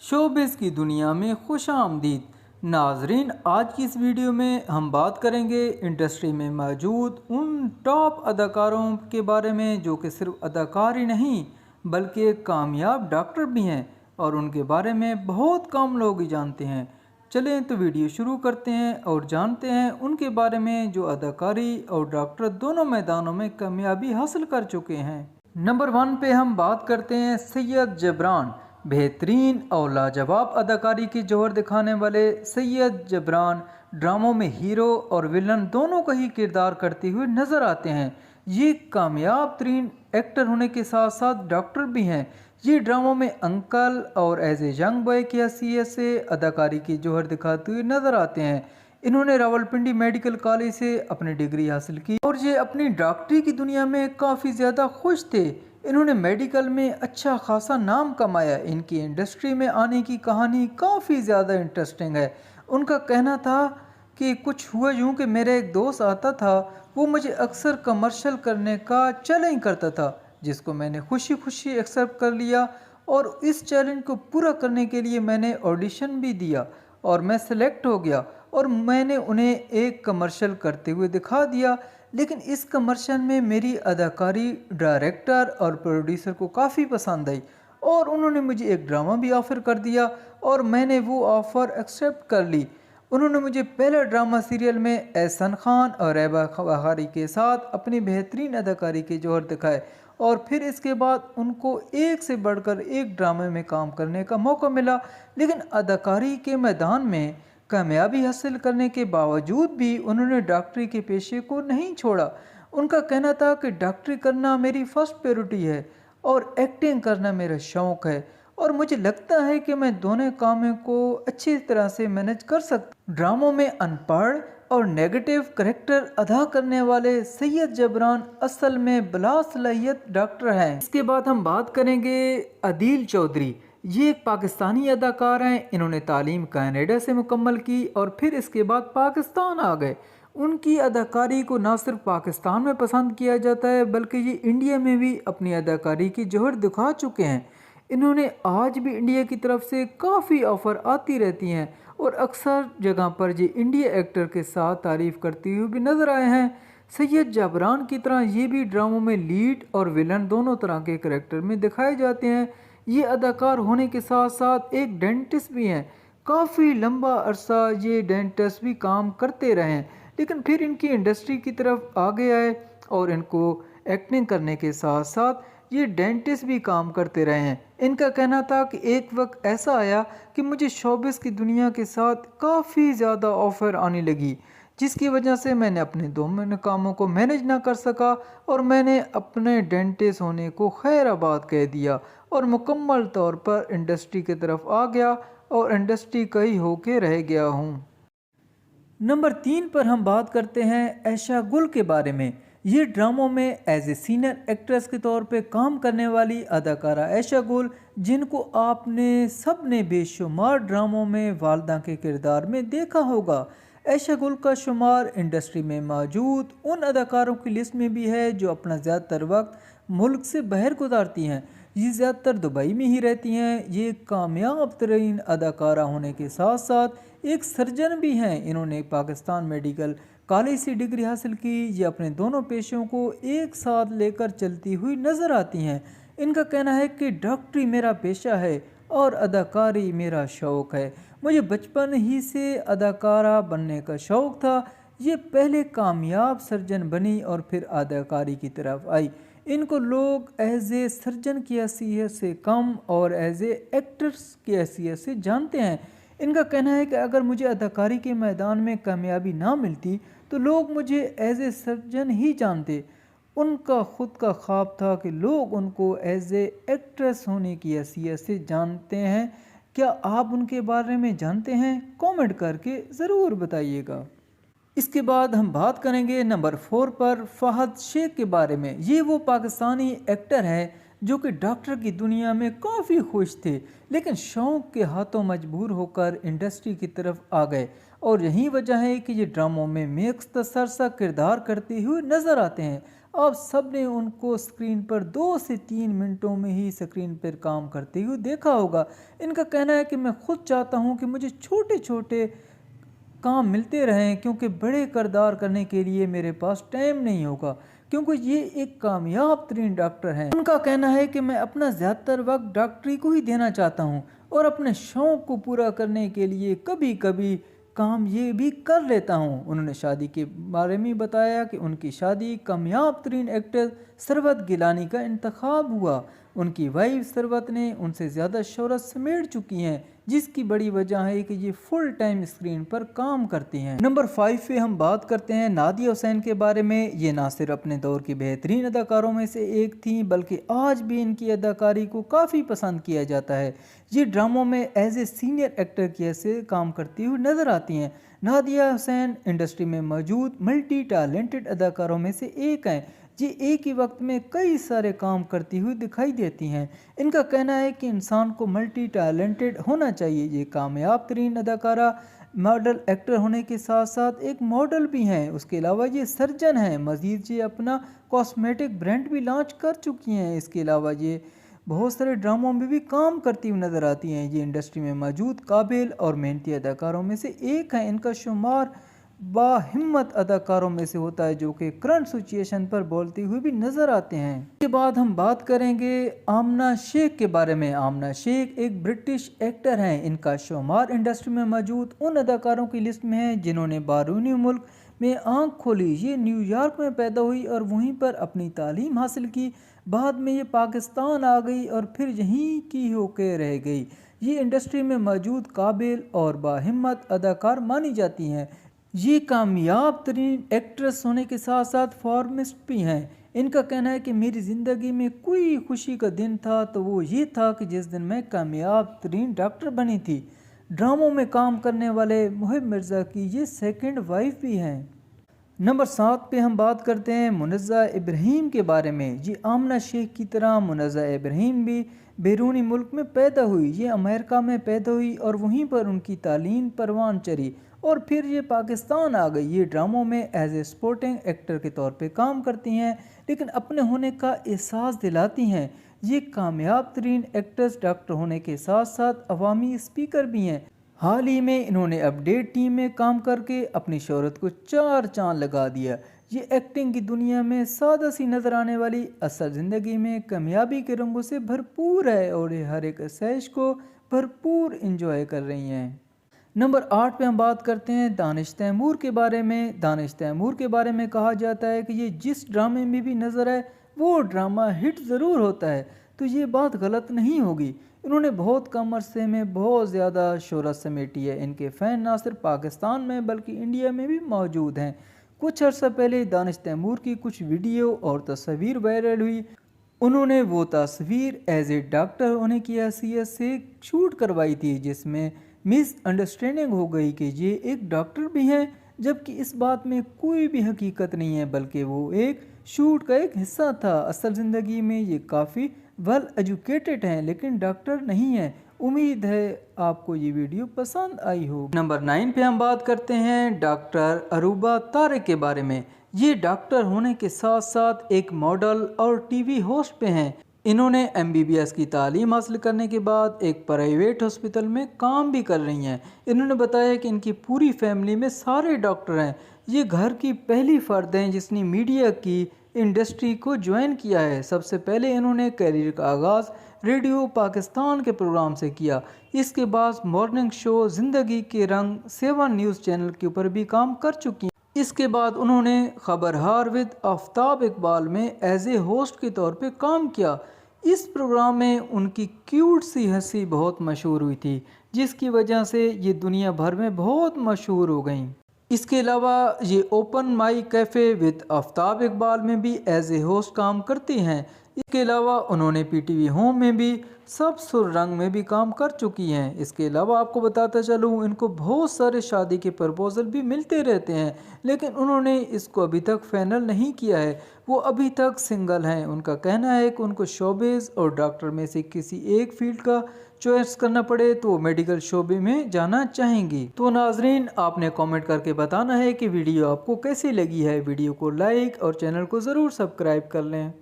Showbiz की दुनिया में खुशामदीद नाजरीन। आज की इस वीडियो में हम बात करेंगे इंडस्ट्री में मौजूद उन टॉप अदाकारों के बारे में जो कि सिर्फ अदाकार ही नहीं बल्कि एक कामयाब डॉक्टर भी हैं और उनके बारे में बहुत कम लोग ही जानते हैं। चलें तो वीडियो शुरू करते हैं और जानते हैं उनके बारे में जो अदाकारी और डॉक्टर दोनों मैदानों में कामयाबी हासिल कर चुके हैं। नंबर 1 पे हम बात करते हैं सैयद जबरान। बेहतरीन और लाजवाब अदाकारी की जौहर दिखाने वाले सैयद जबरान ड्रामों में हीरो और विलन दोनों का ही किरदार करते हुए नजर आते हैं। ये कामयाब तरीन एक्टर होने के साथ साथ डॉक्टर भी हैं। ये ड्रामों में अंकल और एज ए यंग बॉय की हैसियत से अदाकारी की जौहर दिखाते हुए नजर आते हैं। इन्होंने रावलपिंडी मेडिकल कॉलेज से अपनी डिग्री हासिल की और ये अपनी डॉक्टरी की दुनिया में काफ़ी ज़्यादा खुश थे। इन्होंने मेडिकल में अच्छा खासा नाम कमाया। इनकी इंडस्ट्री में आने की कहानी काफ़ी ज़्यादा इंटरेस्टिंग है। उनका कहना था कि कुछ हुआ यूँ कि मेरा एक दोस्त आता था, वो मुझे अक्सर कमर्शियल करने का चैलेंज करता था जिसको मैंने खुशी खुशी एक्सेप्ट कर लिया और इस चैलेंज को पूरा करने के लिए मैंने ऑडिशन भी दिया और मैं सेलेक्ट हो गया और मैंने उन्हें एक कमर्शियल करते हुए दिखा दिया। लेकिन इस कमर्शियल में मेरी अदाकारी डायरेक्टर और प्रोड्यूसर को काफ़ी पसंद आई और उन्होंने मुझे एक ड्रामा भी ऑफ़र कर दिया और मैंने वो ऑफ़र एक्सेप्ट कर ली। उन्होंने मुझे पहले ड्रामा सीरियल में एहसन खान और रेबा बहारी के साथ अपनी बेहतरीन अदाकारी के जौहर दिखाए और फिर इसके बाद उनको एक से बढ़कर एक ड्रामे में काम करने का मौका मिला। लेकिन अदाकारी के मैदान में कामयाबी हासिल करने के बावजूद भी उन्होंने डॉक्टरी के पेशे को नहीं छोड़ा। उनका कहना था कि डॉक्टरी करना मेरी फर्स्ट प्रायोरिटी है और एक्टिंग करना मेरा शौक़ है और मुझे लगता है कि मैं दोनों कामों को अच्छी तरह से मैनेज कर सकता। ड्रामों में अनपढ़ और नेगेटिव करेक्टर अदा करने वाले सैयद जबरान असल में बला सलाहियत डॉक्टर हैं। इसके बाद हम बात करेंगे अदील चौधरी। ये एक पाकिस्तानी अदाकार हैं। इन्होंने तालीम कनाडा से मुकम्मल की और फिर इसके बाद पाकिस्तान आ गए। उनकी अदाकारी को ना सिर्फ पाकिस्तान में पसंद किया जाता है बल्कि ये इंडिया में भी अपनी अदाकारी की जौहर दिखा चुके हैं। इन्होंने आज भी इंडिया की तरफ से काफ़ी ऑफ़र आती रहती हैं और अक्सर जगह पर ये इंडिया एक्टर के साथ तारीफ़ करते हुए भी नज़र आए हैं। सैयद जबरान की तरह ये भी ड्रामों में लीड और विलन दोनों तरह के करैक्टर में दिखाए जाते हैं। ये अदाकार होने के साथ साथ एक डेंटिस्ट भी हैं। काफ़ी लंबा अरसा ये डेंटिस्ट भी काम करते रहे हैं लेकिन फिर इनकी इंडस्ट्री की तरफ आगे आए और इनको एक्टिंग करने के साथ साथ ये डेंटिस्ट भी काम करते रहे हैं। इनका कहना था कि एक वक्त ऐसा आया कि मुझे शोबिज़ की दुनिया के साथ काफ़ी ज़्यादा ऑफ़र आने लगी जिसकी वजह से मैंने अपने दोनों कामों को मैनेज ना कर सका और मैंने अपने डेंटिस्ट होने को खैराबाद कह दिया और मुकम्मल तौर पर इंडस्ट्री की तरफ आ गया और इंडस्ट्री का ही होके रह गया हूँ। नंबर 3 पर हम बात करते हैं ऐशा गुल के बारे में। ये ड्रामों में एज ए सीनियर एक्ट्रेस के तौर पे काम करने वाली अदाकारा ऐशा गुल, जिनको आपने सब ने बेशुमार ड्रामों में वालदा के किरदार में देखा होगा। ऐशा गुल का शुमार इंडस्ट्री में मौजूद उन अदाकारों की लिस्ट में भी है जो अपना ज़्यादातर वक्त मुल्क से बाहर गुजारती हैं। ये ज़्यादातर दुबई में ही रहती हैं। ये कामयाब तरीन अदाकारा होने के साथ साथ एक सर्जन भी हैं। इन्होंने पाकिस्तान मेडिकल कॉलेज से डिग्री हासिल की। ये अपने दोनों पेशों को एक साथ लेकर चलती हुई नज़र आती हैं। इनका कहना है कि डॉक्टरी मेरा पेशा है और अदाकारी मेरा शौक़ है। मुझे बचपन ही से अदाकारा बनने का शौक़ था। ये पहले कामयाब सर्जन बनी और फिर अदाकारी की तरफ आई। इनको लोग एज ए सर्जन की हैसियत से कम और एज ए एक्टर्स की हैसियत से जानते हैं। इनका कहना है कि अगर मुझे अदाकारी के मैदान में कामयाबी ना मिलती तो लोग मुझे एज ए सर्जन ही जानते। उनका ख़ुद का ख्वाब था कि लोग उनको एज ए एक्ट्रेस होने की हैसियत से जानते हैं। क्या आप उनके बारे में जानते हैं? कमेंट करके ज़रूर बताइएगा। इसके बाद हम बात करेंगे नंबर 4 पर फहद शेख के बारे में। ये वो पाकिस्तानी एक्टर है जो कि डॉक्टर की दुनिया में काफ़ी खुश थे लेकिन शौक़ के हाथों मजबूर होकर इंडस्ट्री की तरफ आ गए और यही वजह है कि ये ड्रामों में मुख्तसर सा किरदार करते हुए नज़र आते हैं। आप सब ने उनको स्क्रीन पर 2 से 3 मिनटों में ही स्क्रीन पर काम करते हुए देखा होगा। इनका कहना है कि मैं खुद चाहता हूं कि मुझे छोटे छोटे काम मिलते रहें क्योंकि बड़े किरदार करने के लिए मेरे पास टाइम नहीं होगा, क्योंकि ये एक कामयाब तरीन डॉक्टर हैं। उनका कहना है कि मैं अपना ज़्यादातर वक्त डॉक्टरी को ही देना चाहता हूँ और अपने शौक़ को पूरा करने के लिए कभी कभी काम ये भी कर लेता हूँ। उन्होंने शादी के बारे में बताया कि उनकी शादी कामयाब तरीन एक्टर सरवत गिलानी का इंतखाब हुआ। उनकी वाइफ सरवत ने उनसे ज़्यादा शोहरत समेट चुकी हैं, जिसकी बड़ी वजह है कि ये फुल टाइम स्क्रीन पर काम करती हैं। नंबर 5 पे हम बात करते हैं नादिया हुसैन के बारे में। ये ना सिर्फ अपने दौर की बेहतरीन अदाकारों में से एक थी, बल्कि आज भी इनकी अदाकारी को काफ़ी पसंद किया जाता है। ये ड्रामों में एज ए सीनियर एक्टर की ऐसे काम करती हुई नजर आती हैं। नादिया हुसैन इंडस्ट्री में मौजूद मल्टी टैलेंटेड अदाकारों में से एक हैं। ये एक ही वक्त में कई सारे काम करती हुई दिखाई देती हैं। इनका कहना है कि इंसान को मल्टी टैलेंटेड होना चाहिए। ये कामयाब तरीन अदाकारा मॉडल एक्टर होने के साथ साथ एक मॉडल भी हैं। उसके अलावा ये सर्जन हैं। मज़ीद ये अपना कॉस्मेटिक ब्रांड भी लॉन्च कर चुकी हैं। इसके अलावा ये बहुत सारे ड्रामों में भी काम करती हुई नज़र आती हैं। ये इंडस्ट्री में मौजूद काबिल और मेहनती अदाकारों में से एक हैं। इनका शुमार बाहिम्मत अदाकारों में से होता है जो कि करंट सिचुएशन पर बोलते हुए भी नज़र आते हैं। इसके बाद हम बात करेंगे आमना शेख के बारे में। आमना शेख एक ब्रिटिश एक्टर हैं। इनका शुमार इंडस्ट्री में मौजूद उन अदाकारों की लिस्ट में है जिन्होंने बैरूनी मुल्क में आंख खोली। ये न्यूयॉर्क में पैदा हुई और वहीं पर अपनी तालीम हासिल की। बाद में ये पाकिस्तान आ गई और फिर यहीं की होकर रह गई। ये इंडस्ट्री में मौजूद काबिल और बाहिम्मत अदाकार मानी जाती हैं। ये कामयाब तरीन एक्ट्रेस होने के साथ साथ फार्मिस्ट भी हैं। इनका कहना है कि मेरी ज़िंदगी में कोई खुशी का दिन था तो वो ये था कि जिस दिन मैं कामयाब तरीन डॉक्टर बनी थी। ड्रामों में काम करने वाले मुहिब मिर्ज़ा की ये सेकंड वाइफ भी हैं। नंबर 7 पे हम बात करते हैं मुनज़्ज़ा इब्राहिम के बारे में। ये आमना शेख की तरह मुनज़्ज़ा इब्राहिम भी बैरूनी मुल्क में पैदा हुई। ये अमेरिका में पैदा हुई और वहीं पर उनकी तालीम परवान चढ़ी और फिर ये पाकिस्तान आ गई। ये ड्रामों में एज ए स्पोर्टिंग एक्टर के तौर पे काम करती हैं, लेकिन अपने होने का एहसास दिलाती हैं। ये कामयाब तरीन एक्ट्रेस डॉक्टर होने के साथ साथ अवामी स्पीकर भी हैं। हाल ही में इन्होंने अपडेट टीम में काम करके अपनी शोहरत को 4 चांद लगा दिया। ये एक्टिंग की दुनिया में सादा सी नज़र आने वाली असल ज़िंदगी में कामयाबी के रंगों से भरपूर है और ये हर एक आसाइश को भरपूर इंजॉय कर रही हैं। नंबर 8 पे हम बात करते हैं दानिश तैमूर के बारे में। दानिश तैमूर के बारे में कहा जाता है कि ये जिस ड्रामे में भी नज़र आए वो ड्रामा हिट ज़रूर होता है, तो ये बात गलत नहीं होगी। इन्होंने बहुत कम अरसे में बहुत ज़्यादा शोहरत समेटी है। इनके फ़ैन ना सिर्फ पाकिस्तान में बल्कि इंडिया में भी मौजूद हैं। कुछ अर्सा पहले दानिश तैमूर की कुछ वीडियो और तस्वीर वायरल हुई। उन्होंने वो तस्वीर एज ए डॉक्टर होने की हैसियत से शूट करवाई थी, जिसमें मिस अंडरस्टैंडिंग हो गई कि ये एक डॉक्टर भी हैं, जबकि इस बात में कोई भी हकीकत नहीं है, बल्कि वो एक शूट का एक हिस्सा था। असल ज़िंदगी में ये काफ़ी वेल एजुकेटेड हैं, लेकिन डॉक्टर नहीं हैं। उम्मीद है आपको ये वीडियो पसंद आई हो। नंबर 9 पे हम बात करते हैं डॉक्टर अरूबा तारिक के बारे में। ये डॉक्टर होने के साथ साथ एक मॉडल और टीवी होस्ट पे हैं। इन्होंने MBBS की तालीम हासिल करने के बाद एक प्राइवेट हॉस्पिटल में काम भी कर रही हैं। इन्होंने बताया कि इनकी पूरी फैमिली में सारे डॉक्टर हैं। ये घर की पहली फ़र्द हैं जिसने मीडिया की इंडस्ट्री को ज्वाइन किया है। सबसे पहले इन्होंने करियर का आगाज़ रेडियो पाकिस्तान के प्रोग्राम से किया। इसके बाद मॉर्निंग शो ज़िंदगी के रंग 7 न्यूज़ चैनल के ऊपर भी काम कर चुकी हैं। इसके बाद उन्होंने खबरहार विद आफ्ताब इकबाल में एज ए होस्ट के तौर पे काम किया। इस प्रोग्राम में उनकी क्यूट सी हंसी बहुत मशहूर हुई थी, जिसकी वजह से ये दुनिया भर में बहुत मशहूर हो गई। इसके अलावा ये open mic cafe with Aftab Iqbal में भी एज ए होस्ट काम करती हैं। इसके अलावा उन्होंने पीटीवी होम में भी सब सुर रंग में भी काम कर चुकी हैं। इसके अलावा आपको बताता चलूँ, इनको बहुत सारे शादी के प्रपोजल भी मिलते रहते हैं, लेकिन उन्होंने इसको अभी तक फाइनल नहीं किया है। वो अभी तक सिंगल हैं। उनका कहना है कि उनको शोबिज़ और डॉक्टर में से किसी एक फील्ड का चॉइस करना पड़े तो वो मेडिकल शोबे में जाना चाहेंगी। तो नाजरीन, आपने कमेंट करके बताना है कि वीडियो आपको कैसी लगी है। वीडियो को लाइक और चैनल को ज़रूर सब्सक्राइब कर लें।